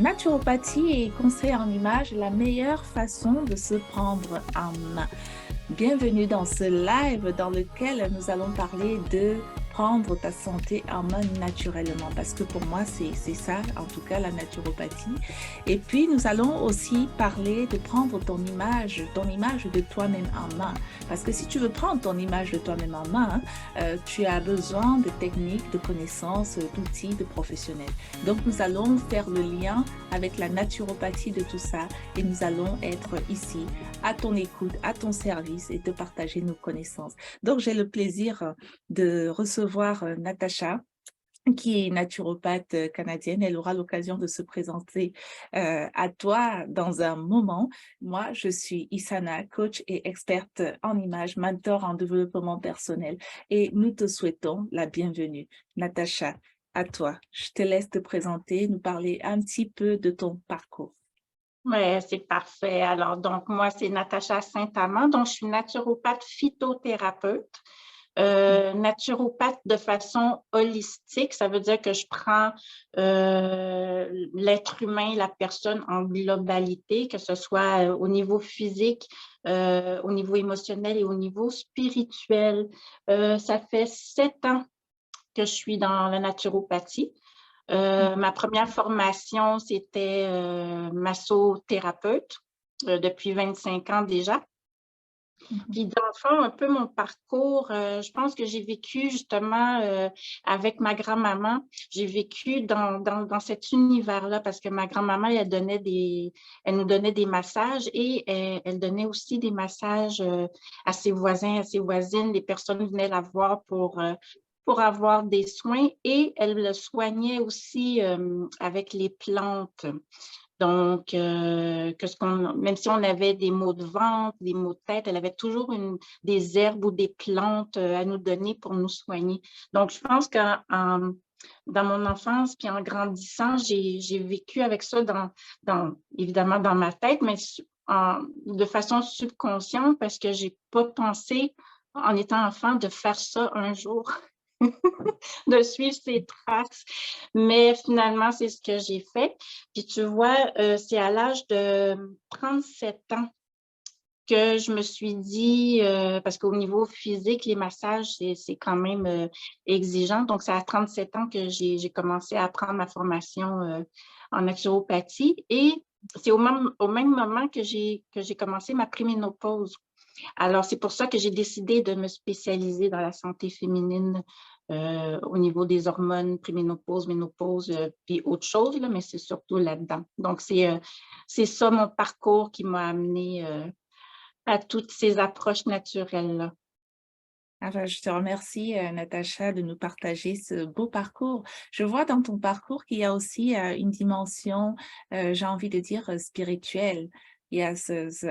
Naturopathie et conseil en image, la meilleure façon de se prendre en main. Bienvenue dans ce live dans lequel nous allons parler de prendre ta santé en main naturellement, parce que pour moi, c'est ça, en tout cas, la naturopathie. Et puis, nous allons aussi parler de prendre ton image de toi-même en main. Parce que si tu veux prendre ton image de toi-même en main, tu as besoin de techniques, de connaissances, d'outils, de professionnels. Donc, nous allons faire le lien avec la naturopathie de tout ça et nous allons être ici à ton écoute, à ton service et de partager nos connaissances. Donc, j'ai le plaisir de recevoir Natacha, qui est naturopathe canadienne. Elle aura l'occasion de se présenter à toi dans un moment. Moi, je suis Isana, coach et experte en images, mentor en développement personnel et nous te souhaitons la bienvenue. Natacha, à toi. Je te laisse te présenter, nous parler un petit peu de ton parcours. Ouais, c'est parfait. Alors, donc, moi, c'est Natacha Saint-Amand. Donc, je suis naturopathe phytothérapeute, naturopathe de façon holistique. Ça veut dire que je prends l'être humain, la personne en globalité, que ce soit au niveau physique, au niveau émotionnel et au niveau spirituel. Ça fait 7 ans que je suis dans la naturopathie. Ma première formation, c'était massothérapeute depuis 25 ans déjà. Mhm. Puis dans le fond, un peu mon parcours, je pense que j'ai vécu justement avec ma grand-maman, j'ai vécu dans cet univers-là parce que ma grand-maman, elle nous donnait des massages et elle donnait aussi des massages à ses voisins, à ses voisines. Les personnes venaient la voir pour avoir des soins et elle le soignait aussi avec les plantes. Donc, même si on avait des maux de ventre, des maux de tête, elle avait toujours des herbes ou des plantes à nous donner pour nous soigner. Donc, je pense que dans mon enfance, puis en grandissant, j'ai vécu avec ça évidemment dans ma tête, mais de façon subconsciente parce que j'ai pas pensé, en étant enfant, de faire ça un jour. De suivre ses traces. Mais finalement, c'est ce que j'ai fait. Puis tu vois, c'est à l'âge de 37 ans que je me suis dit, parce qu'au niveau physique, les massages, c'est quand même exigeant. Donc, c'est à 37 ans que j'ai commencé à prendre ma formation en naturopathie. Et c'est au même moment que j'ai commencé ma préménopause. Alors, c'est pour ça que j'ai décidé de me spécialiser dans la santé féminine au niveau des hormones, préménopause, ménopause, puis autre chose, là, mais c'est surtout là-dedans. Donc, c'est ça mon parcours qui m'a amené à toutes ces approches naturelles-là. Alors, je te remercie, Natacha, de nous partager ce beau parcours. Je vois dans ton parcours qu'il y a aussi une dimension, j'ai envie de dire, spirituelle. Il y a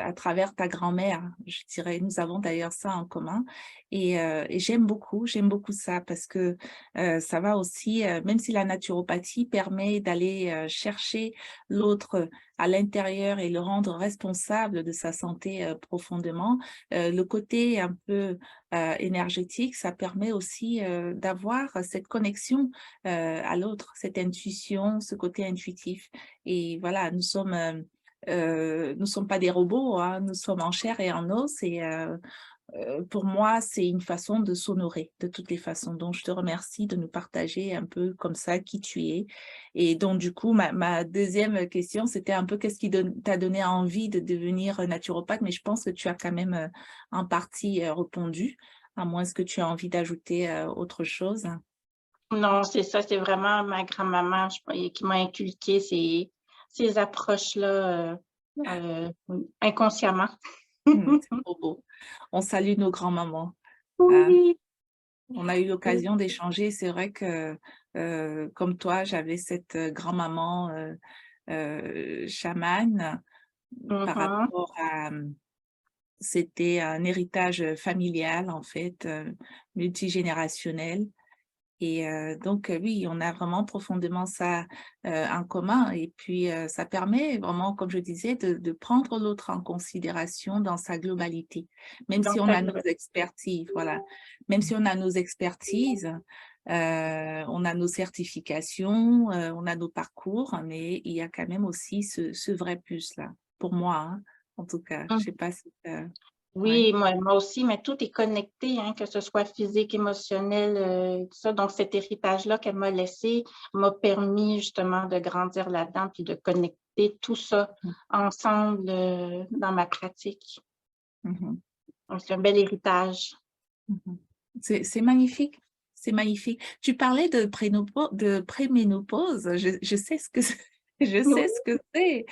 à travers ta grand-mère, je dirais, nous avons d'ailleurs ça en commun. Et j'aime beaucoup ça parce que ça va aussi, même si la naturopathie permet d'aller chercher l'autre à l'intérieur et le rendre responsable de sa santé profondément, le côté un peu énergétique, ça permet aussi d'avoir cette connexion à l'autre, cette intuition, ce côté intuitif. Et voilà, nous sommes pas des robots, hein, nous sommes en chair et en os. Et pour moi, c'est une façon de s'honorer de toutes les façons. Donc, je te remercie de nous partager un peu comme ça qui tu es. Et donc, du coup, ma deuxième question, c'était un peu qu'est-ce qui t'a donné envie de devenir naturopathe, mais je pense que tu as quand même en partie répondu, à moins que tu aies envie d'ajouter autre chose. Non, c'est ça, c'est vraiment ma grand-maman qui m'a inculqué ces approches-là inconsciemment. C'est trop beau. On salue nos grands-mamans. Hein. Oui, On a eu oui. l'occasion d'échanger. C'est vrai que, comme toi, j'avais cette grand-maman chamane par Mhm. rapport à, c'était un héritage familial en fait, multigénérationnel. Et donc oui, on a vraiment profondément ça en commun. Et puis ça permet vraiment, comme je disais, de prendre l'autre en considération dans sa globalité. Même si Donc, on a nos expertises, voilà. Même si on a nos expertises, on a nos certifications, on a nos parcours, mais il y a quand même aussi ce vrai plus là, pour moi, hein, en tout cas. Je sais pas si ouais. Oui, moi aussi, mais tout est connecté, hein, que ce soit physique, émotionnel, tout ça. Donc, cet héritage-là qu'elle m'a laissé m'a permis justement de grandir là-dedans puis de connecter tout ça Mmh. ensemble dans ma pratique. Mmh. Donc, c'est un bel héritage. Mmh. C'est magnifique, c'est magnifique. Tu parlais de préménopause, je sais ce que c'est, je sais ce que c'est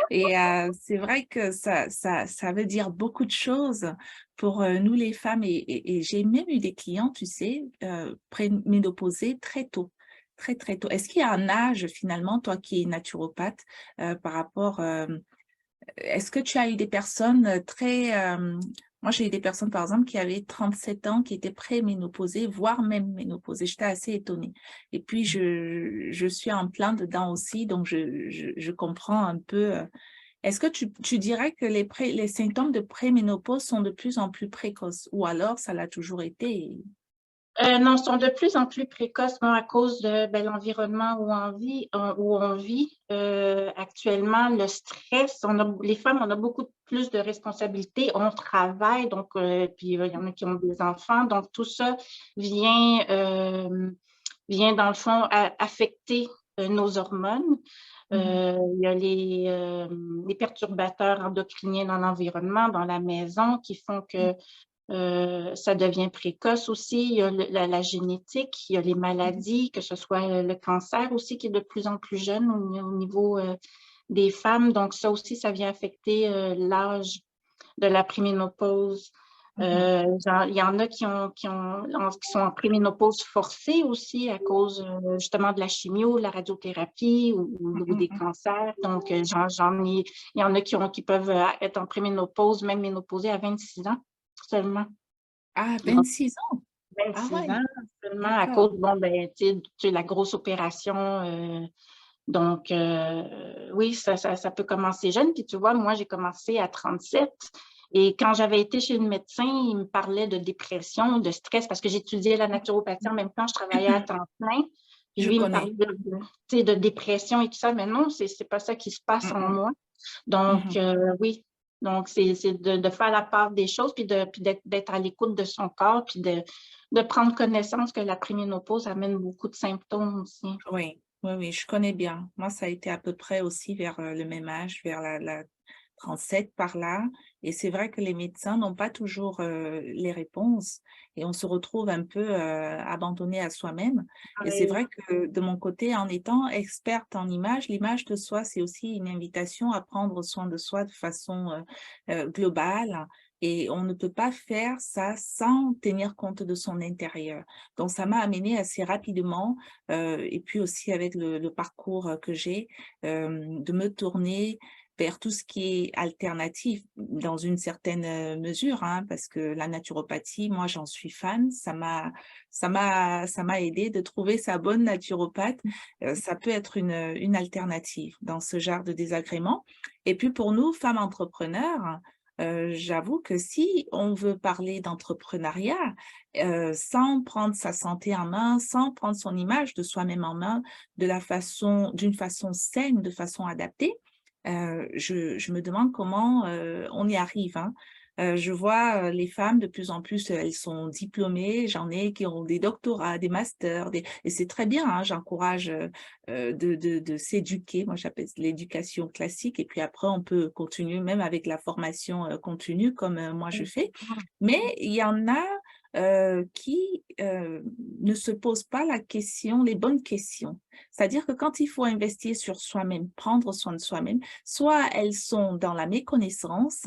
et c'est vrai que ça veut dire beaucoup de choses pour, nous les femmes et j'ai même eu des clients, tu sais, préménopausées très tôt, très, très tôt. Est-ce qu'il y a un âge finalement, toi qui es naturopathe, par rapport, est-ce que tu as eu des personnes, très, moi j'ai eu des personnes par exemple qui avaient 37 ans, qui étaient préménopausées, voire même ménopausées. J'étais assez étonnée et puis je suis en plein dedans aussi, donc je comprends un peu, est-ce que tu dirais que les symptômes de préménopause sont de plus en plus précoces ou alors ça l'a toujours été? Non, sont de plus en plus précoces, bon, à cause de l'environnement où on vit. Actuellement, le stress, les femmes, on a beaucoup plus de responsabilités. On travaille, donc, puis il y en a qui ont des enfants. Donc, tout ça vient, vient dans le fond, affecter nos hormones. Mmh. Il y a les perturbateurs endocriniens dans l'environnement, dans la maison, qui font que ça devient précoce aussi. Il y a la génétique, il y a les Mmh. maladies, que ce soit le cancer aussi qui est de plus en plus jeune au niveau des femmes. Donc ça aussi, ça vient affecter l'âge de la préménopause. Mmh. Il y en a qui sont en préménopause forcée aussi à cause justement de la chimio, de la radiothérapie Mmh ou mh, des mmh. cancers. Donc, il y en a qui peuvent être en préménopause, même ménopausée à 26 ans seulement. Ah, Donc, 26 ans? Ah 26 ouais, ans seulement à d'accord. cause, bon, ben, tu sais, la grosse opération. Donc, oui, ça peut commencer jeune. Puis tu vois, moi, j'ai commencé à 37. Et quand j'avais été chez le médecin, il me parlait de dépression, de stress, parce que j'étudiais la naturopathie en même temps, je travaillais à temps plein. Puis Je lui, il me parlait connais. tu sais, de dépression et tout ça, mais non, c'est pas ça qui se passe Mmh en mh. moi. Mmh. Donc, oui. Donc, c'est de faire la part des choses, puis d'être à l'écoute de son corps, puis de prendre connaissance que la préménopause amène beaucoup de symptômes aussi. Oui, oui, oui, je connais bien. Moi, ça a été à peu près aussi vers, le même âge, vers la 37 par là et c'est vrai que les médecins n'ont pas toujours, les réponses et on se retrouve un peu, abandonné à soi-même et c'est Oui. vrai que de mon côté, en étant experte en images, l'image de soi, c'est aussi une invitation à prendre soin de soi de façon, globale et on ne peut pas faire ça sans tenir compte de son intérieur. Donc ça m'a amenée assez rapidement et puis aussi avec le parcours, que j'ai, de me tourner vers tout ce qui est alternatif dans une certaine, mesure, hein, parce que la naturopathie, moi, j'en suis fan. Ça m'a aidé de trouver sa bonne naturopathe. Ça peut être une alternative dans ce genre de désagréments et puis pour nous, femmes entrepreneurs, j'avoue que si on veut parler d'entrepreneuriat, sans prendre sa santé en main, sans prendre son image de soi-même en main d'une façon saine, de façon adaptée, je me demande comment, on y arrive, hein. Je vois, les femmes de plus en plus, elles sont diplômées, j'en ai qui ont des doctorats, des masters, des et c'est très bien, hein, j'encourage, de s'éduquer. Moi, j'appelle l'éducation classique et puis après on peut continuer même avec la formation, continue comme, moi je fais. Mais il y en a, qui, ne se posent pas la question les bonnes questions. C'est-à-dire que quand il faut investir sur soi-même, prendre soin de soi-même, soit elles sont dans la méconnaissance,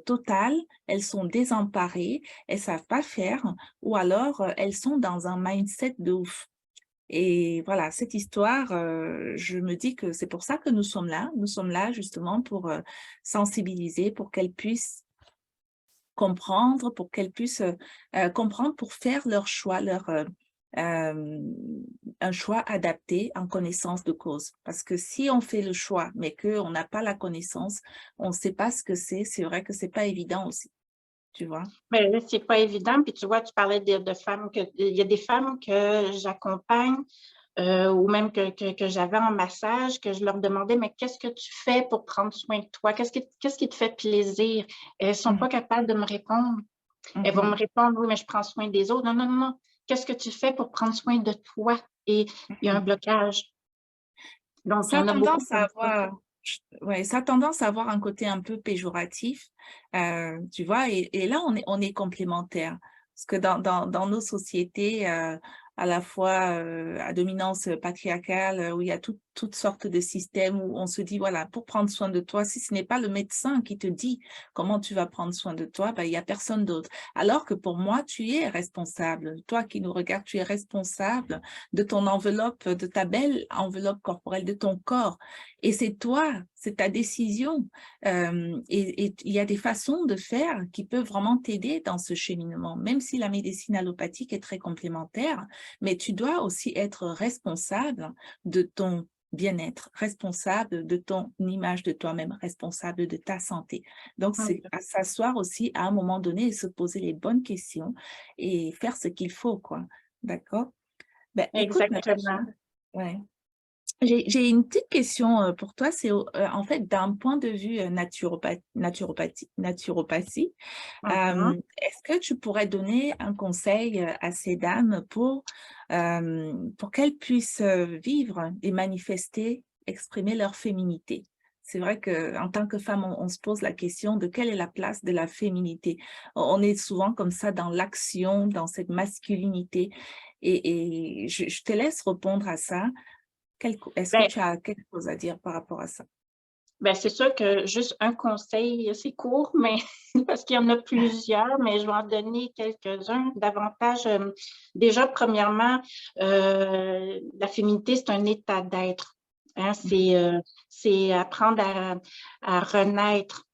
totale, elles sont désemparées, elles savent pas faire ou alors, elles sont dans un mindset de ouf. Et voilà, cette histoire, je me dis que c'est pour ça que nous sommes là. Nous sommes là justement pour, sensibiliser, pour qu'elles puissent comprendre, pour qu'elles puissent, comprendre pour faire leur choix, hem, un choix adapté en connaissance de cause. Parce que si on fait le choix, mais qu'on n'a pas la connaissance, on ne sait pas ce que c'est vrai que c'est pas évident aussi. tu vois? Mais là, c'est pas évident. Puis tu vois, tu parlais de femmes il y a des femmes que j'accompagne ou même que j'avais en massage, que je leur demandais, mais qu'est-ce que tu fais pour prendre soin de toi? Qu'est-ce qui te fait plaisir? Elles ne sont Mmh. pas capables de me répondre. Elles vont me Mmh. répondre, oui, mais je prends soin des autres. Non, non, non, non. Qu'est-ce que tu fais pour prendre soin de toi? Et il y a un Mmh. blocage. Donc, il Ça y a en a beaucoup tendance à comme ça. avoir ouais, ça a tendance à avoir un côté un peu péjoratif, tu vois? Et là, on est complémentaires. Parce que dans nos sociétés, à la fois, à dominance patriarcale, où il y a toutes sortes de systèmes où on se dit: «Voilà, pour prendre soin de toi, si ce n'est pas le médecin qui te dit comment tu vas prendre soin de toi, bah, il y a personne d'autre». Alors que pour moi, tu es responsable. Toi qui nous regardes, tu es responsable de ton enveloppe, de ta belle enveloppe corporelle, de ton corps. Et c'est toi, c'est ta décision. Et il y a des façons de faire qui peuvent vraiment t'aider dans ce cheminement, même si la médecine allopathique est très complémentaire, mais tu dois aussi être responsable de ton bien-être, responsable de ton image de toi-même, responsable de ta santé. Donc, c'est Hum, à s'asseoir aussi à un moment donné et se poser les bonnes questions et faire ce qu'il faut, quoi. D'accord? Ben, écoute, Natacha, Exactement. ouais. J'ai une petite question pour toi. C'est en fait d'un point de vue naturopathie. Mhm. Est-ce que tu pourrais donner un conseil à ces dames pour qu'elles puissent vivre et manifester, exprimer leur féminité? C'est vrai qu'en tant que femme, on se pose la question de quelle est la place de la féminité. On est souvent comme ça dans l'action, dans cette masculinité. Et je te laisse répondre à ça. Est-ce que Ben, tu as quelque chose à dire par rapport à ça? ben, c'est sûr que juste un conseil, c'est court, mais parce qu'il y en a plusieurs, mais je vais en donner quelques-uns davantage. Déjà, premièrement, la féminité, c'est un état d'être. Hein, Mmh c'est apprendre à renaître,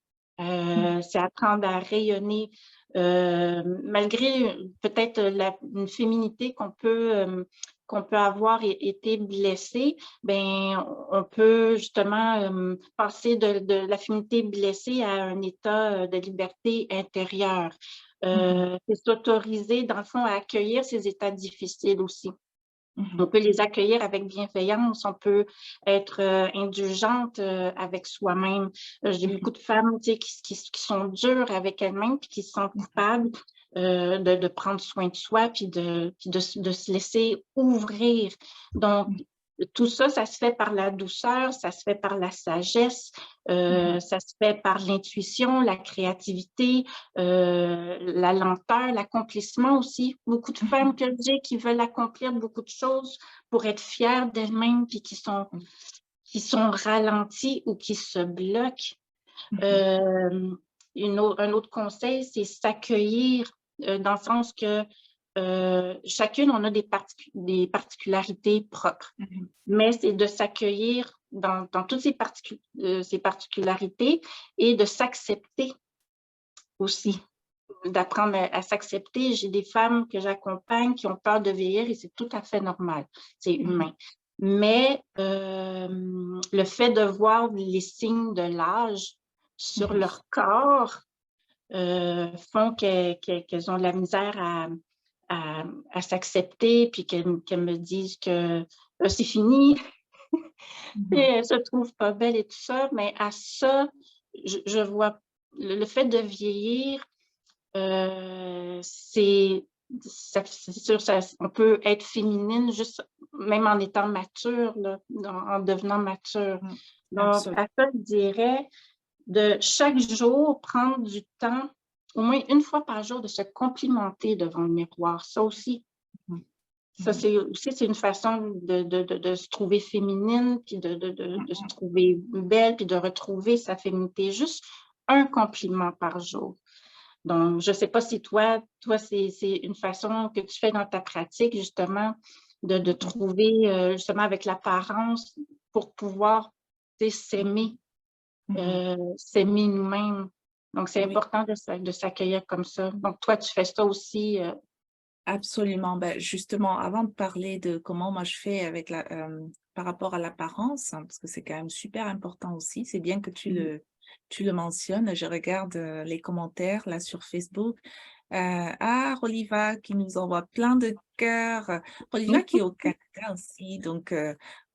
mh. c'est apprendre à rayonner, malgré peut-être une féminité qu'on peut avoir été blessée, ben on peut justement passer de la féminité blessée à un état de liberté intérieure. Mmh C'est s'autoriser, dans le fond, à accueillir ces états difficiles aussi. mh. On peut les accueillir avec bienveillance, on peut être indulgente avec soi-même. J'ai Mmh beaucoup de femmes, tu sais, qui sont dures avec elles-mêmes, puis qui se sentent mh. coupables de prendre soin de soi, puis de se laisser ouvrir. Donc, Mmh. tout ça, ça se fait par la douceur, ça se fait par la sagesse, Mmh ça se fait par l'intuition, la créativité, la lenteur, l'accomplissement aussi. Beaucoup de femmes que j'ai qui veulent accomplir beaucoup de choses pour être fières d'elles-mêmes, puis mh. qui sont ralenties ou qui se bloquent. Mmh Euh, un autre conseil, c'est s'accueillir dans le sens que chacune, on a des particularités propres, mh. mais c'est de s'accueillir dans toutes ces particularités et de s'accepter aussi, d'apprendre à s'accepter. J'ai des femmes que j'accompagne qui ont peur de vieillir et c'est tout à fait normal, c'est Mmh humain. Mais le fait de voir les signes de l'âge sur mh. leur corps font qu'elles ont de la misère à, à s'accepter, puis qu'elles me disent que c'est fini, et Mmh elles se trouvent pas belles et tout ça. Mais à ça, je vois le fait de vieillir, c'est sûr, on peut être féminine juste même en étant mature, là, en devenant mature. mh. Donc, Absolument. à ça, je dirais de chaque jour prendre du temps, au moins une fois par jour, de se complimenter devant le miroir. Ça aussi, Mmh. ça Mmh c'est aussi c'est une façon de se trouver féminine, puis de se mh. trouver belle, puis de retrouver sa féminité. Juste un compliment par jour. Donc, je ne sais pas si toi c'est une façon que tu fais dans ta pratique, justement, de Mmh trouver, justement, avec l'apparence pour pouvoir, tu sais, mh. s'aimer nous-mêmes. Donc, c'est Oui. important de s'accueillir comme ça. Donc, toi, tu fais ça aussi. Absolument. Ben, justement, avant de parler de comment moi je fais par rapport à l'apparence, hein, parce que c'est quand même super important aussi, c'est bien que tu Mhm. tu le mentionnes, je regarde les commentaires là sur Facebook. Roliva qui nous envoie plein de cœurs. Roliva qui est au Canada aussi. Donc,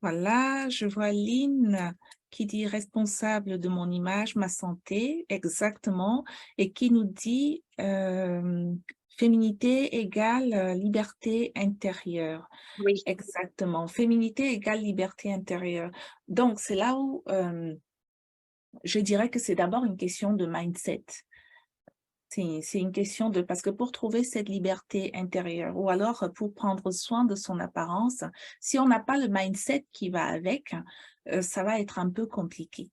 voilà, je vois Lynn qui dit responsable de mon image, ma santé, exactement, et qui nous dit féminité égale liberté intérieure. Oui, Exactement, féminité égale liberté intérieure. Donc, c'est là où je dirais que c'est d'abord une question de mindset. C'est une question de, parce que pour trouver cette liberté intérieure ou alors pour prendre soin de son apparence, si on n'a pas le mindset qui va avec, ça va être un peu compliqué.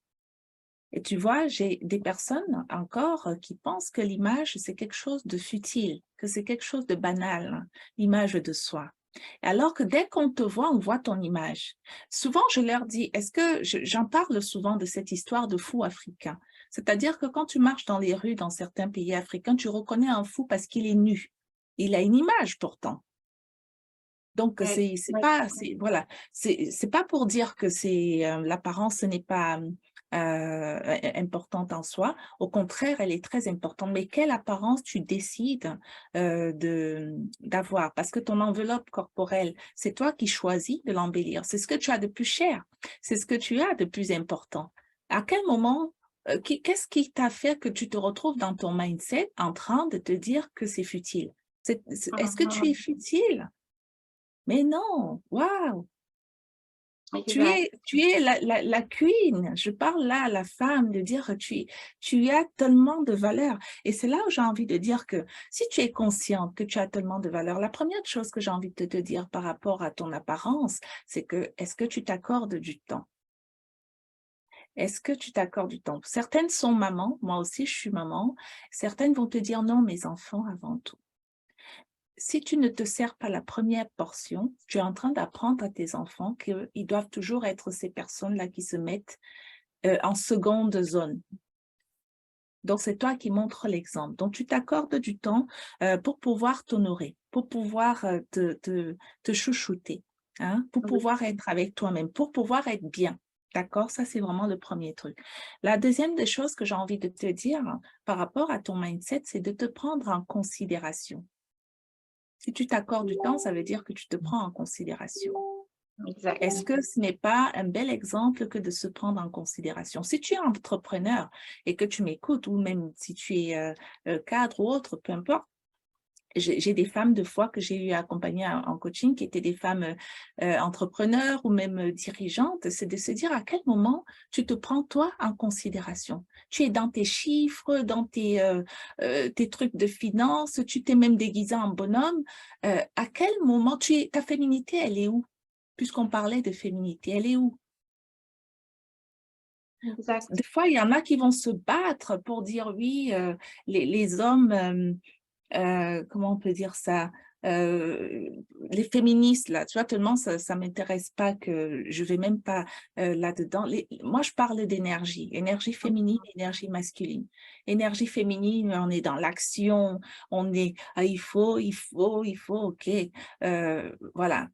Et tu vois, j'ai des personnes encore qui pensent que l'image, c'est quelque chose de futile, que c'est quelque chose de banal, l'image de soi. Alors que dès qu'on te voit, on voit ton image. Souvent, je leur dis, j'en parle souvent de cette histoire de fou africain. C'est-à-dire que quand tu marches dans les rues dans certains pays africains, tu reconnais un fou parce qu'il est nu. Il a une image pourtant. Donc, oui, oui. voilà, c'est pas pour dire que l'apparence n'est pas importante en soi. Au contraire, elle est très importante. Mais quelle apparence tu décides d'avoir? Parce que ton enveloppe corporelle, c'est toi qui choisis de l'embellir. C'est ce que tu as de plus cher. C'est ce que tu as de plus important. À quel moment, qu'est-ce qui t'a fait que tu te retrouves dans ton mindset en train de te dire que c'est futile? Est-ce que tu es Mhm. futile? Mais non, waouh, Exact. tu es la queen. Je parle là à la femme de dire que tu as tellement de valeur. Et c'est là où j'ai envie de dire que si tu es consciente que tu as tellement de valeur, la première chose que j'ai envie de te dire par rapport à ton apparence, c'est que est-ce que tu t'accordes du temps? Est-ce que tu t'accordes du temps? Certaines sont mamans, moi aussi je suis maman. Certaines vont te dire non, mes enfants avant tout. Si tu ne te sers pas la première portion, tu es en train d'apprendre à tes enfants qu'ils doivent toujours être ces personnes-là qui se mettent en seconde zone. Donc, c'est toi qui montres l'exemple. Donc, tu t'accordes du temps pour pouvoir t'honorer, pour pouvoir te chouchouter, hein, pour Oui, pouvoir être avec toi-même, pour pouvoir être bien. D'accord? Ça, c'est vraiment le premier truc. La deuxième des choses que j'ai envie de te dire par rapport à ton mindset, c'est de te prendre en considération. Si tu t'accordes du temps, ça veut dire que tu te prends en considération. exact. Est-ce que ce n'est pas un bel exemple que de se prendre en considération? Si tu es entrepreneur et que tu m'écoutes, ou même si tu es cadre ou autre, peu importe, j'ai des femmes de fois que j'ai eu à accompagner en coaching qui étaient des femmes entrepreneurs ou même dirigeantes, c'est de se dire à quel moment tu te prends toi en considération. Tu es dans tes chiffres, dans tes trucs de finances, tu t'es même déguisé en bonhomme. À quel moment ta féminité, elle est où? Puisqu'on parlait de féminité, elle est où? Exact. Des fois, il y en a qui vont se battre pour dire oui, les hommes comment on peut dire ça, euh, les féministes, là, tu vois, tellement ça m'intéresse pas que je vais même pas là-dedans. Moi, je parle d'énergie, énergie féminine, énergie masculine. Énergie féminine, on est dans l'action, on est, ah, il faut, ok. Voilà.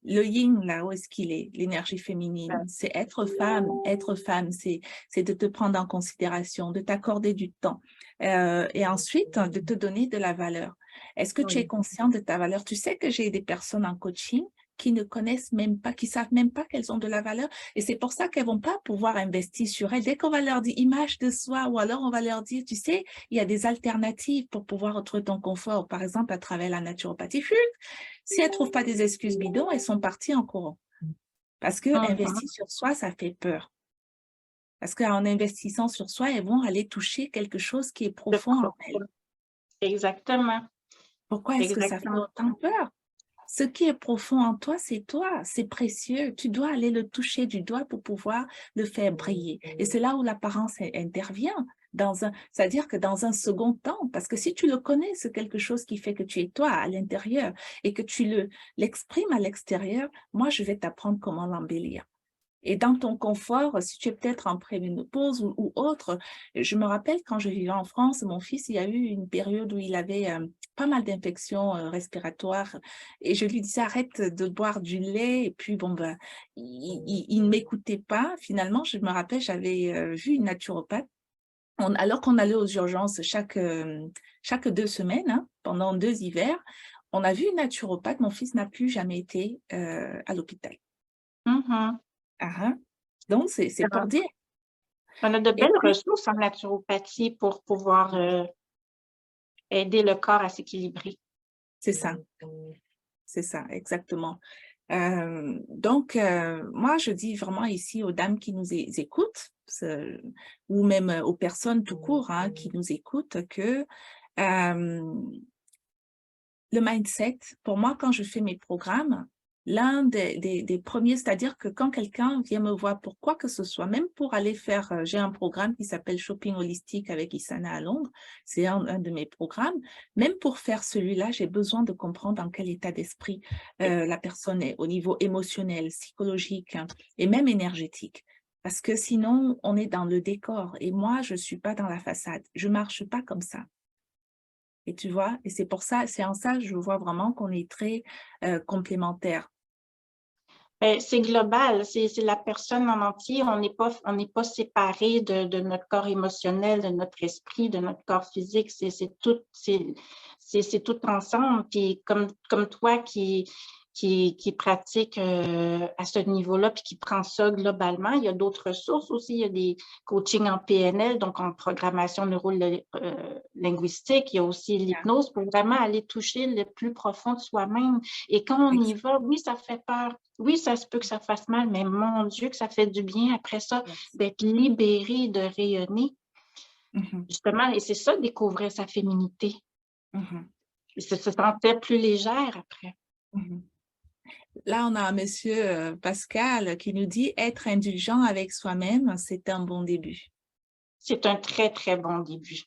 Le yin, là, où est-ce qu'il est? L'énergie féminine, c'est être femme, c'est de te prendre en considération, de t'accorder du temps et ensuite de te donner de la valeur. Est-ce que tu es Oui. conscient de ta valeur? Tu sais que j'ai des personnes en coaching qui ne connaissent même pas, qui savent même pas qu'elles ont de la valeur et c'est pour ça qu'elles vont pas pouvoir investir sur elles. Dès qu'on va leur dire image de soi ou alors on va leur dire, tu sais, il y a des alternatives pour pouvoir retrouver ton confort, par exemple à travers la naturopathie. Si elles ne trouvent pas des excuses bidons, elles sont parties en courant. Parce que Mhm. investir sur soi, ça fait peur. Parce qu'en investissant sur soi, elles vont aller toucher quelque chose qui est De profond en elles. profond. Exactement. Pourquoi est-ce que ça fait Exactement. autant peur? Ce qui est profond en toi, c'est précieux. Tu dois aller le toucher du doigt pour pouvoir le faire briller. Et c'est là où l'apparence intervient. C'est-à-dire que dans un second temps, parce que si tu le connais, c'est quelque chose qui fait que tu es toi à l'intérieur et que l'exprimes à l'extérieur, moi, je vais t'apprendre comment l'embellir. Et dans ton confort, si tu es peut-être en préménopause ou autre, je me rappelle quand je vivais en France, mon fils, il y a eu une période où il avait pas mal d'infections respiratoires et je lui disais arrête de boire du lait et puis bon ben il ne m'écoutait pas. Finalement, je me rappelle, j'avais vu une naturopathe Alors qu'on allait aux urgences chaque 2 semaines, hein, pendant 2 hivers, on a vu une naturopathe. Mon fils n'a plus jamais été à l'hôpital. Mhm. Ah, hein. Donc, c'est pour dire. On a de Et belles puis, ressources en naturopathie pour pouvoir aider le corps à s'équilibrer. c'est ça, c'est ça, exactement. Donc, moi, je dis vraiment ici aux dames qui nous écoutent, ou même aux personnes tout court, hein, qui nous écoutent, que le mindset, pour moi, quand je fais mes programmes, l'un des premiers, c'est-à-dire que quand quelqu'un vient me voir pour quoi que ce soit, même pour aller faire, j'ai un programme qui s'appelle Shopping Holistique avec Isana à Londres, c'est un de mes programmes. Même pour faire celui-là, j'ai besoin de comprendre dans quel état d'esprit la personne est, au niveau émotionnel, psychologique, hein, et même énergétique. Parce que sinon, on est dans le décor. Et moi, je ne suis pas dans la façade. Je ne marche pas comme ça. Et tu vois? Et c'est pour ça, c'est en ça, je vois vraiment qu'on est très complémentaires. C'est global, c'est la personne en entier. On n'est pas séparé de notre corps émotionnel, de notre esprit, de notre corps physique. C'est tout ensemble. Puis comme toi qui pratique à ce niveau-là, puis qui prend ça globalement, il y a d'autres ressources aussi. Il y a des coachings en PNL, donc en programmation neuro-linguistique. Il y a aussi l'hypnose pour vraiment aller toucher le plus profond de soi-même. Et quand on y va, oui, ça fait peur. Oui, ça se peut que ça fasse mal, mais mon Dieu, que ça fait du bien après ça, Yes. d'être libéré, de rayonner, Mhm, justement. Et c'est ça, découvrir sa féminité. mhm, Et se sentir plus légère après. mhm. Là, on a un monsieur Pascal qui nous dit être indulgent avec soi-même, c'est un bon début. C'est un très, très bon début.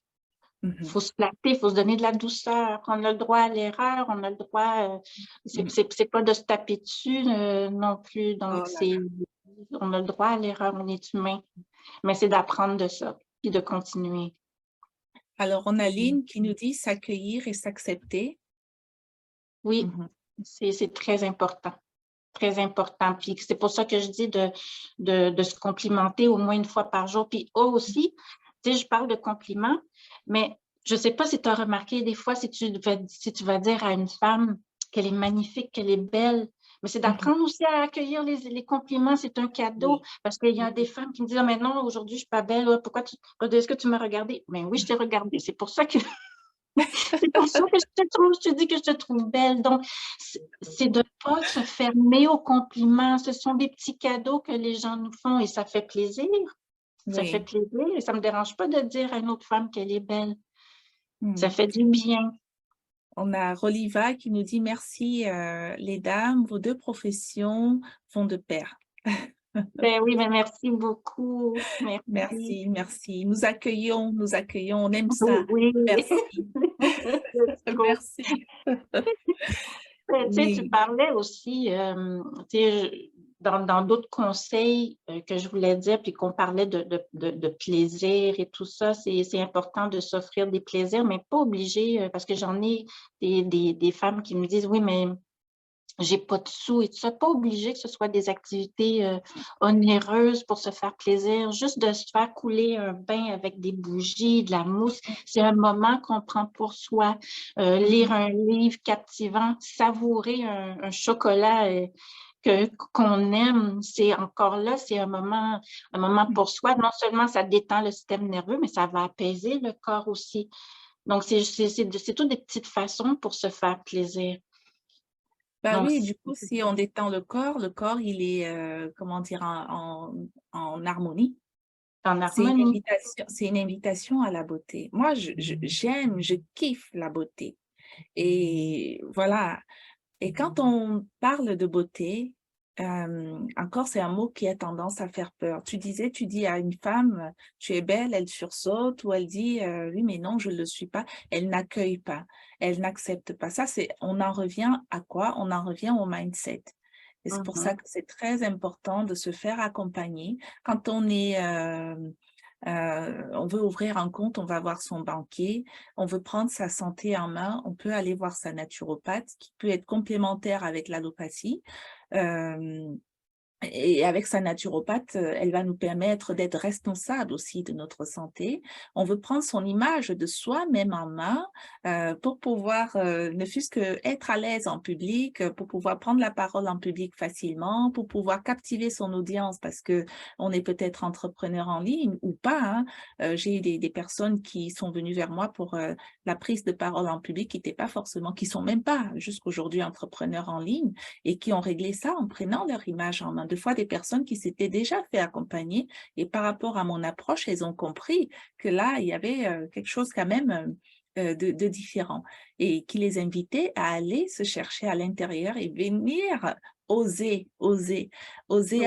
Il Mhm, faut se flatter, il faut se donner de la douceur. On a le droit à l'erreur, on a le droit. mhm. C'est pas de se taper dessus non plus. Oh Donc, là là. on a le droit à l'erreur, on est humain. Mais c'est d'apprendre de ça et de continuer. Alors, on a Lynn qui nous dit s'accueillir et s'accepter. Oui, Mhm, c'est très important. Très important. Puis c'est pour ça que je dis de se complimenter au moins une fois par jour. Puis eux aussi, tu sais, je parle de compliments, mais je ne sais pas si tu as remarqué des fois, si tu vas dire à une femme qu'elle est magnifique, qu'elle est belle, mais c'est mhm. d'apprendre aussi à accueillir les compliments, c'est un cadeau. Oui. Parce qu'il y a des femmes qui me disent, ah, mais non, aujourd'hui, je ne suis pas belle. Est-ce que tu m'as regardé? Mais oui, je t'ai regardé. C'est pour ça que c'est pour ça que je te dis que je te trouve belle. Donc, c'est de ne pas se fermer aux compliments. Ce sont des petits cadeaux que les gens nous font et ça fait plaisir. Ça fait Oui. plaisir et ça ne me dérange pas de dire à une autre femme qu'elle est belle. Ça Mhm. fait du bien. On a Roliva qui nous dit merci les dames, vos deux professions vont de pair. Ben oui, mais merci beaucoup. Merci. Merci, merci. Nous accueillons, on aime ça. Oui. Merci, Let's go. merci. Tu sais, tu Oui. parlais aussi, tu sais, dans d'autres conseils que je voulais dire, puis qu'on parlait de plaisir et tout ça, c'est important de s'offrir des plaisirs, mais pas obligé, parce que j'en ai des femmes qui me disent, oui, mais j'ai pas de sous et tout ça. Pas obligé que ce soit des activités onéreuses pour se faire plaisir, juste de se faire couler un bain avec des bougies, de la mousse. C'est un moment qu'on prend pour soi. Lire Mhm. un livre captivant, savourer un chocolat qu'on aime, c'est encore là, c'est un moment pour soi. Non seulement ça détend le système nerveux, mais ça va apaiser le corps aussi. Donc, c'est toutes des petites façons pour se faire plaisir. Bah Donc, oui, du coup, si on détend le corps, il est, comment dire, en harmonie. en harmonie. C'est une invitation à la beauté. Moi, j'aime, je kiffe la beauté. Et voilà. Et quand on parle de beauté, encore, c'est un mot qui a tendance à faire peur. Tu disais, tu dis à une femme, tu es belle, elle sursaute, ou elle dit, oui, mais non, je ne le suis pas. Elle n'accueille pas, elle n'accepte pas. Ça, on en revient à quoi? On en revient au mindset. Et c'est pour ça Mhm. que c'est très important de se faire accompagner. Quand on veut ouvrir un compte, on va voir son banquier, on veut prendre sa santé en main, on peut aller voir sa naturopathe qui peut être complémentaire avec l'allopathie. Euh, Et avec sa naturopathe, elle va nous permettre d'être responsables aussi de notre santé. On veut prendre son image de soi-même en main pour pouvoir, ne fût-ce qu'être à l'aise en public, pour pouvoir prendre la parole en public facilement, pour pouvoir captiver son audience parce que on est peut-être entrepreneur en ligne ou pas, hein. J'ai eu des personnes qui sont venues vers moi pour la prise de parole en public qui n'étaient pas forcément, qui sont même pas jusqu'aujourd'hui entrepreneurs en ligne et qui ont réglé ça en prenant leur image en main. Deux fois, des personnes qui s'étaient déjà fait accompagner et par rapport à mon approche, elles ont compris que là, il y avait quelque chose quand même de différent et qui les invitait à aller se chercher à l'intérieur et venir oser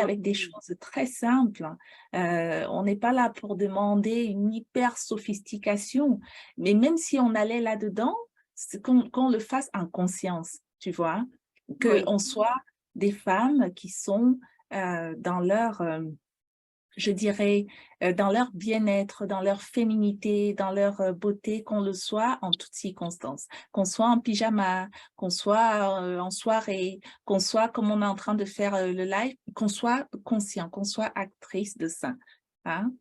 avec des choses très simples. On n'est pas là pour demander une hyper sophistication, mais même si on allait là-dedans, qu'on le fasse en conscience, tu vois, Oui. qu'on soit des femmes qui sont dans leur, je dirais, dans leur bien-être, dans leur féminité, dans leur beauté, qu'on le soit en toutes circonstances, qu'on soit en pyjama, qu'on soit en soirée, qu'on soit comme on est en train de faire le live, qu'on soit conscient, qu'on soit actrice de ça. Hein?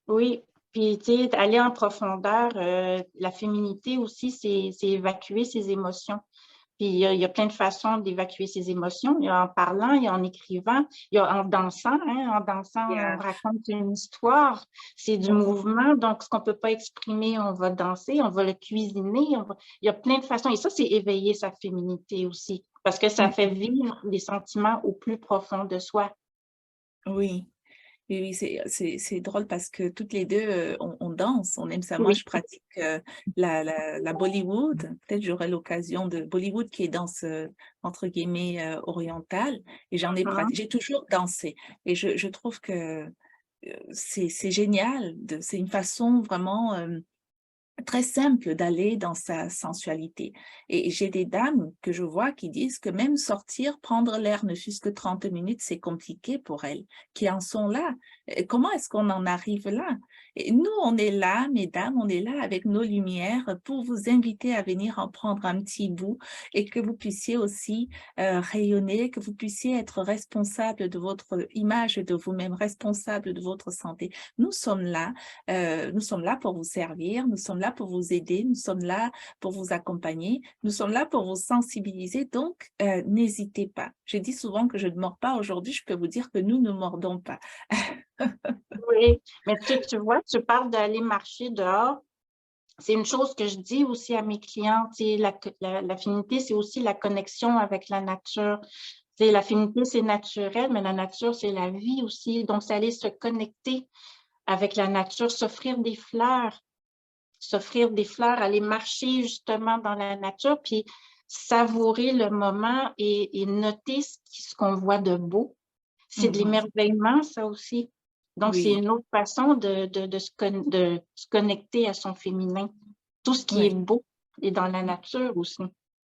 Oui, puis tu sais, aller en profondeur, la féminité aussi, c'est évacuer ses émotions. Puis il y a plein de façons d'évacuer ses émotions. Il y a en parlant, il y a en écrivant, il y a en dansant. Hein, en dansant, on Yeah. raconte une histoire. C'est du mouvement. Donc, ce qu'on ne peut pas exprimer, on va danser, on va le cuisiner. Il y a plein de façons. Et ça, c'est éveiller sa féminité aussi, parce que ça fait vivre des sentiments au plus profond de soi. Oui. Oui, oui, c'est drôle parce que toutes les deux, on danse, on aime ça. Moi, Oui. je pratique la Bollywood. Peut-être j'aurai l'occasion de Bollywood qui est danse, entre guillemets, orientale. Et j'en ai Mhm. pratiqué, j'ai toujours dansé. Et je trouve que c'est génial. C'est une façon vraiment très simple d'aller dans sa sensualité. Et j'ai des dames que je vois qui disent que même sortir, prendre l'air, ne fût-ce que 30 minutes, c'est compliqué pour elles, qui en sont là. Et comment est-ce qu'on en arrive là? Et nous, on est là, mesdames, on est là avec nos lumières pour vous inviter à venir en prendre un petit bout et que vous puissiez aussi rayonner, que vous puissiez être responsable de votre image de vous-même, responsable de votre santé. Nous sommes là pour vous servir, nous sommes là pour vous aider, nous sommes là pour vous accompagner, nous sommes là pour vous sensibiliser. Donc, n'hésitez pas. Je dis souvent que je ne mords pas. Aujourd'hui, je peux vous dire que nous ne mordons pas. Oui, mais tu vois, tu parles d'aller marcher dehors. C'est une chose que je dis aussi à mes clientes, l'affinité, c'est aussi la connexion avec la nature. L'affinité, c'est naturel, mais la nature, c'est la vie aussi. Donc, c'est aller se connecter avec la nature, s'offrir des fleurs, aller marcher justement dans la nature, puis savourer le moment et noter ce qu'on voit de beau. C'est de Mhm. l'émerveillement, ça aussi. Donc, c'est Oui, une autre façon de se connecter à son féminin. Tout ce qui est oui. beau est dans la nature aussi.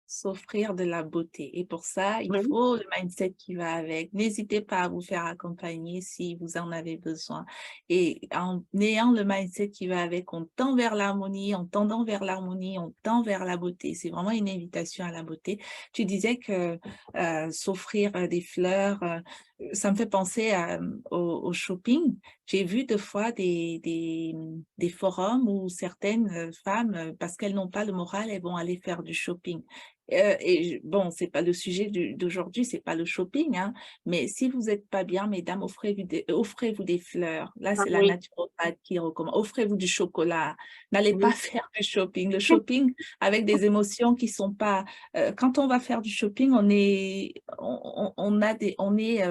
S'offrir de la beauté. Et pour ça, il Oui. faut le mindset qui va avec. N'hésitez pas à vous faire accompagner si vous en avez besoin. Et en ayant le mindset qui va avec, on tend vers l'harmonie, en tendant vers l'harmonie, on tend vers la beauté. C'est vraiment une invitation à la beauté. Tu disais que s'offrir des fleurs, ça me fait penser au shopping. J'ai vu deux fois des forums où certaines femmes, parce qu'elles n'ont pas le moral, elles vont aller faire du shopping. Bon, c'est pas le sujet d'aujourd'hui, c'est pas le shopping, hein, mais si vous n'êtes pas bien, mesdames, offrez-vous des fleurs. Là, Ah c'est la oui, naturopathe qui recommande. Offrez-vous du chocolat. N'allez pas oui, faire du shopping. Le shopping avec des émotions qui sont pas. Quand on va faire du shopping, on est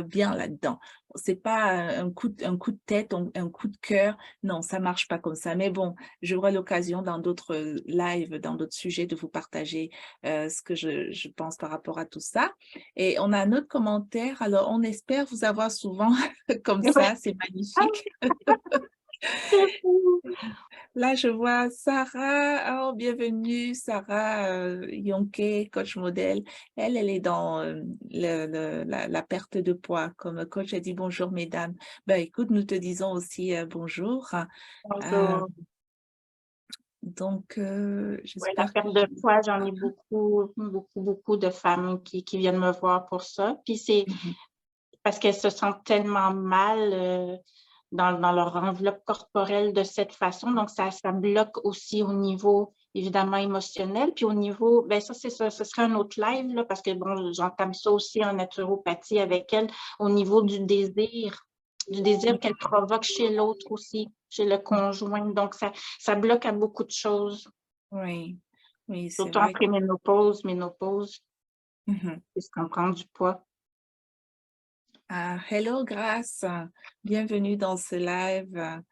bien là-dedans. C'est pas un coup de tête, un coup de cœur. Non, ça marche pas comme ça. Mais bon, j'aurai l'occasion dans d'autres lives, dans d'autres sujets, de vous partager ce que je pense par rapport à tout ça. Et on a un autre commentaire. Alors, on espère vous avoir souvent comme oui. ça. C'est Ah, magnifique. c'est fou. Là, je vois Sarah. Oh, bienvenue, Sarah Yonke, coach modèle. Elle est dans la perte de poids. Comme coach, elle dit bonjour, mesdames. Ben, écoute, nous te disons aussi bonjour. Euh, Bonjour. donc, Oui, la j'espère que... perte de poids, j'en ai beaucoup, beaucoup, beaucoup de femmes qui viennent me voir pour ça. Puis c'est Mhm. parce qu'elles se sentent tellement mal dans leur enveloppe corporelle de cette façon. Donc, ça bloque aussi au niveau, évidemment, émotionnel. Puis au niveau, ben ça, ce serait un autre live, là, parce que, bon, j'entame ça aussi en naturopathie avec elle, au niveau du désir qu'elle provoque chez l'autre aussi, chez le conjoint. Donc, ça bloque à beaucoup de choses. Oui, oui, c'est Surtout en vrai. préménopause, ménopause, Mhm. c'est ce qu'on prend du poids. Hello Grace, bienvenue dans ce live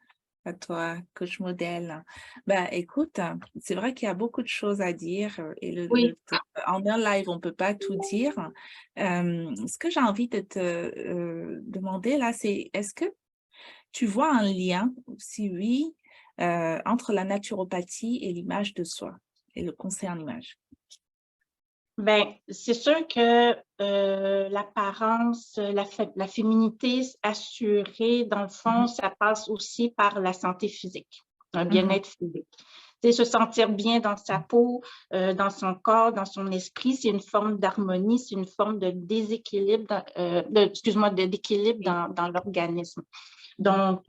à toi, coach modèle. Ben, écoute, c'est vrai qu'il y a beaucoup de choses à dire et Oui. en un live, on ne peut pas tout dire. Ce que j'ai envie de te demander là, c'est est-ce que tu vois un lien, si oui, entre la naturopathie et l'image de soi et le conseil en image? Ben, c'est sûr que l'apparence, la féminité assurée, dans le fond, Mhm, ça passe aussi par la santé physique, un mhm, bien-être physique. Tu sais, se sentir bien dans sa peau, dans son corps, dans son esprit, c'est une forme d'harmonie, c'est une forme de déséquilibre, excuse-moi, d'équilibre oui, dans l'organisme. mhm, Donc,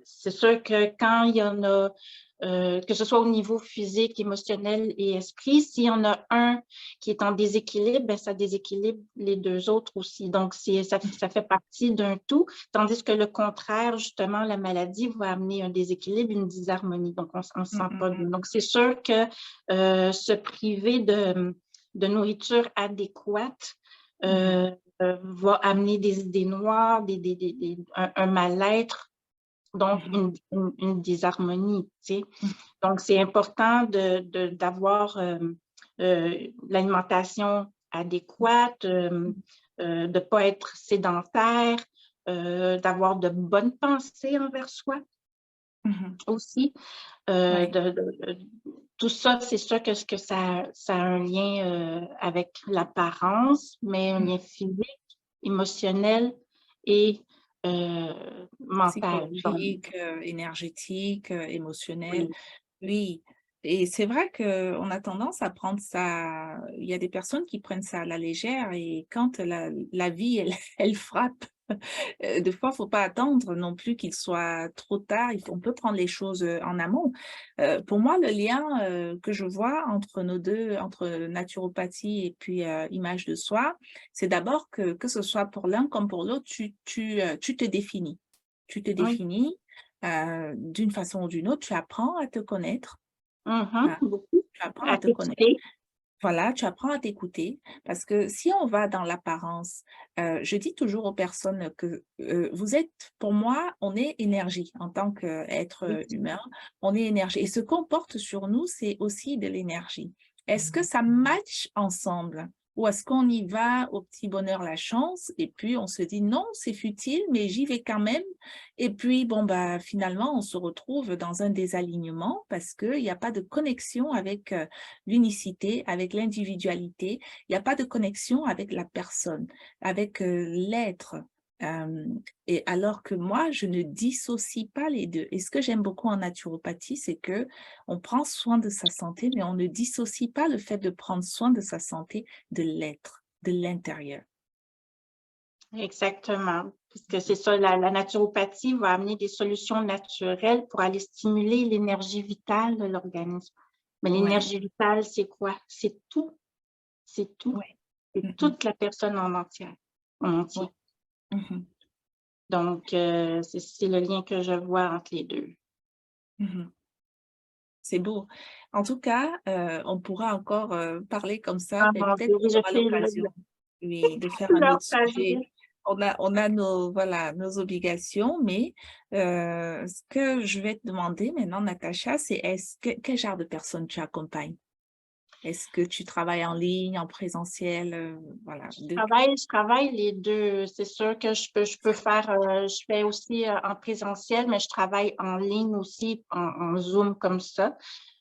c'est sûr que quand il y en a, que ce soit au niveau physique, émotionnel et esprit, s'il y en a un qui est en déséquilibre, ben, ça déséquilibre les deux autres aussi. Donc, ça fait partie d'un tout, tandis que le contraire, justement, la maladie va amener un déséquilibre, une disharmonie. Donc, on ne se sent pas bien. mhm, Donc, c'est sûr que se priver de nourriture adéquate, mhm, va amener des idées noires, un mal-être, donc mhm, une disharmonie, tu sais. mhm, Donc, c'est important d'avoir l'alimentation adéquate, de ne pas être sédentaire, d'avoir de bonnes pensées envers soi mhm. aussi. Oui. Tout ça, c'est sûr que ça a un lien avec l'apparence, mais un lien physique, émotionnel et mental. Donc, Psychologique, énergétique, émotionnel. oui. Oui, et c'est vrai qu'on a tendance à prendre ça, il y a des personnes qui prennent ça à la légère et quand la vie, elle, elle frappe, des fois, il ne faut pas attendre non plus qu'il soit trop tard, on peut prendre les choses en amont. Pour moi, le lien que je vois entre nos deux, entre naturopathie et puis image de soi, c'est d'abord que ce soit pour l'un comme pour l'autre, tu te définis. Tu te Oui. définis d'une façon ou d'une autre, tu apprends à te connaître, hein, Beaucoup. tu apprends À à te connaître. t'écouter. Voilà, tu apprends à t'écouter parce que si on va dans l'apparence, je dis toujours aux personnes que vous êtes, pour moi, on est énergie en tant qu'être Oui. humain, on est énergie. Et ce qu'on porte sur nous, c'est aussi de l'énergie. Est-ce que ça match ensemble? Ou est-ce qu'on y va au petit bonheur la chance et puis on se dit non, c'est futile, mais j'y vais quand même. Et puis, bon, bah, finalement, on se retrouve dans un désalignement parce qu'il n'y a pas de connexion avec l'unicité, avec l'individualité. Il n'y a pas de connexion avec la personne, avec l'être. Euh, et alors que moi, je ne dissocie pas les deux. Et ce que j'aime beaucoup en naturopathie, c'est que on prend soin de sa santé, mais on ne dissocie pas le fait de prendre soin de sa santé de l'être, de l'intérieur. Exactement. Parce que c'est ça, la naturopathie va amener des solutions naturelles pour aller stimuler l'énergie vitale de l'organisme. Mais Oui, l'énergie vitale, c'est quoi? C'est tout. C'est tout. oui. C'est Mhm, toute la personne en entière, en oui. entier. Mhm, Donc, c'est le lien que je vois entre les deux. mhm. C'est beau. En tout cas, on pourra encore parler comme ça, Ah mais mon peut-être Dieu, qu'on oui, je aura sais, l'occasion, oui, de faire un leur autre sujet. passer. On a nos, voilà, nos obligations, mais ce que je vais te demander maintenant, Natacha, c'est quel genre de personnes tu accompagnes? Est-ce que tu travailles en ligne, en présentiel, voilà, Je travaille les deux. C'est sûr que je peux faire, je fais aussi en présentiel, mais je travaille en ligne aussi, en Zoom comme ça.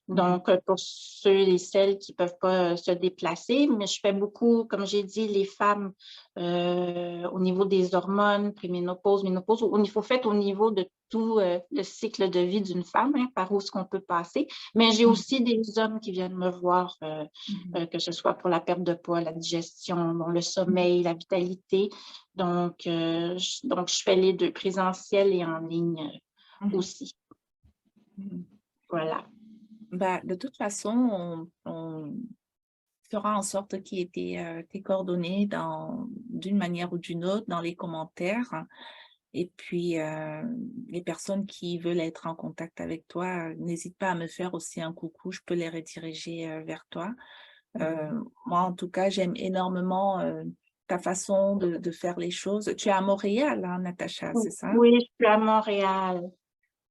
Mhm. Donc, pour ceux et celles qui ne peuvent pas se déplacer, mais je fais beaucoup, comme j'ai dit, les femmes au niveau des hormones, préménopause, ménopause, au niveau de tout le cycle de vie d'une femme, hein, par où est-ce qu'on peut passer. Mais j'ai Mhm. aussi des hommes qui viennent me voir, Mhm. que ce soit pour la perte de poids, la digestion, bon, le Mhm. sommeil, la vitalité. Donc, je fais les deux, présentiel et en ligne Mhm. aussi. Mhm. Voilà. Bah, de toute façon, on fera en sorte qu'il y ait tes coordonnées d'une manière ou d'une autre dans les commentaires. Et puis, les personnes qui veulent être en contact avec toi, n'hésite pas à me faire aussi un coucou, je peux les rediriger vers toi. Moi, en tout cas, j'aime énormément ta façon de faire les choses. Tu es à Montréal, hein, Natacha, c'est ça? Oui, je suis à Montréal.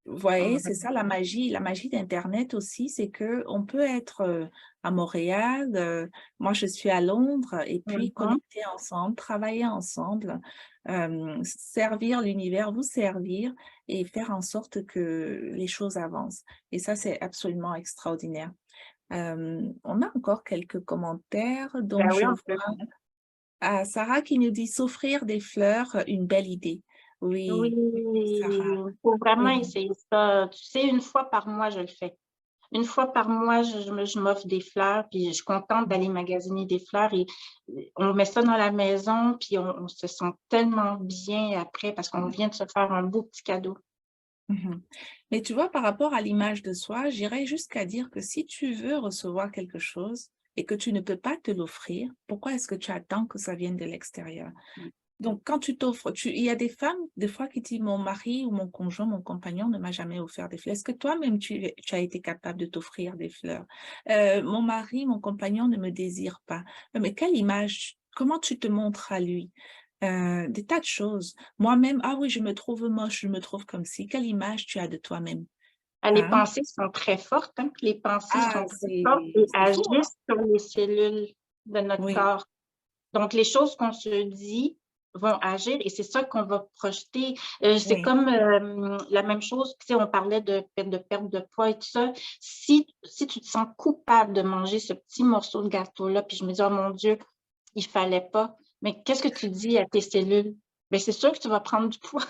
Vous voyez, c'est Mhm. ça la magie d'Internet aussi, c'est que on peut être à Montréal, moi je suis à Londres, et puis Mhm. connecter ensemble, travailler ensemble, servir l'univers, vous servir et faire en sorte que les choses avancent. Et ça, c'est absolument extraordinaire. On a encore quelques commentaires, donc Ben oui, je on peut. vois Sarah qui nous dit s'offrir des fleurs, une belle idée. Oui, Oui, Sarah. il faut vraiment Oui. essayer ça. Tu sais, une fois par mois, je le fais. Une fois par mois, je m'offre des fleurs, puis je suis contente d'aller magasiner des fleurs et on met ça dans la maison, puis on se sent tellement bien après parce qu'on vient de se faire un beau petit cadeau. Mhm. Mais tu vois, par rapport à l'image de soi, j'irais jusqu'à dire que si tu veux recevoir quelque chose et que tu ne peux pas te l'offrir, pourquoi est-ce que tu attends que ça vienne de l'extérieur? Donc, quand tu t'offres, il y a des femmes, des fois, qui disent, mon mari ou mon conjoint, mon compagnon ne m'a jamais offert des fleurs. Est-ce que toi-même, tu as été capable de t'offrir des fleurs? Mon mari, mon compagnon ne me désire pas. Mais quelle image, comment tu te montres à lui? Des tas de choses. Moi-même, ah oui, je me trouve moche, je me trouve comme si. Quelle image tu as de toi-même? Ah, les Hein? pensées sont très fortes, hein. Les pensées Ah, sont très fortes et c'est fou, hein? agissent sur les cellules de notre Oui, corps. Donc, les choses qu'on se dit vont agir et c'est ça qu'on va projeter. C'est oui. comme la même chose, tu sais, on parlait de perte de poids et tout ça. Si tu te sens coupable de manger ce petit morceau de gâteau-là, puis je me dis, oh mon Dieu, il fallait pas. Mais qu'est-ce que tu dis à tes cellules? Bien, c'est sûr que tu vas prendre du poids